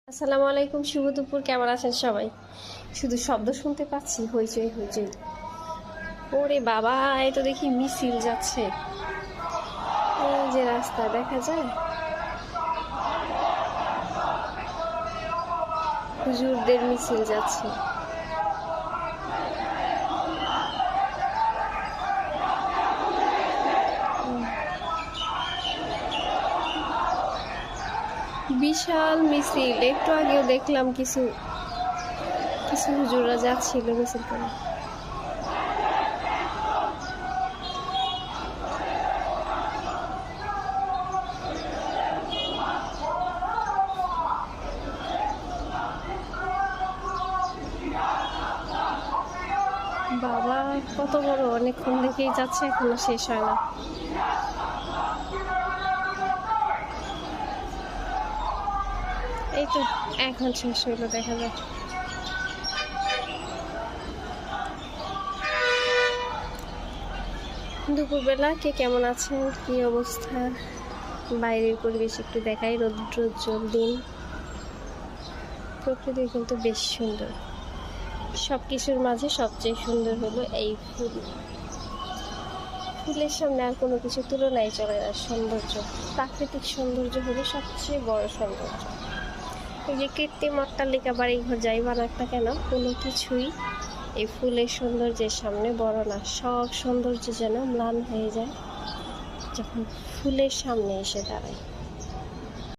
আসসালামু আলাইকুম, শুভ দুপুর। কেমন আছেন সবাই? শুধু শব্দ শুনতে পাচ্ছি, হইচই হইচই। ওরে বাবা, এই তো দেখি মিছিল যাচ্ছে। এই যে রাস্তা দেখা যায়, হুজুরদের মিছিল যাচ্ছে। বিশাল মিছিল। একটু আগেও দেখলাম কিছু কিছু হুজুররা যাচ্ছিল মিছিল করে। বাবা, কত বড়! অনেকক্ষণ দেখেই যাচ্ছে, এখনো শেষ হয় না। এই তো এখন শেষ হইলো, দেখা যায়। দুপুরবেলা কে কেমন আছেন, কি অবস্থা? বাইরের পরিবেশ একটু দেখাই। রৌদ্রোজ্জ্বল দিন, প্রকৃতি কিন্তু বেশ সুন্দর। সব কিছুর মাঝে সবচেয়ে সুন্দর হলো এই ফুল। ফুলের সামনে আর কোনো কিছু তুলনায় চলে না। সৌন্দর্য, প্রাকৃতিক সৌন্দর্য হলো সবচেয়ে বড় সৌন্দর্য। এই যে কৃত্রিম অট্টালিকা বাড়ি ঘর যাই বানাক না কেন, কোনো কিছুই এই ফুলের সৌন্দর্যের সামনে বড় না। সব সৌন্দর্য যেন ম্লান হয়ে যায় যখন ফুলের সামনে এসে দাঁড়ায়।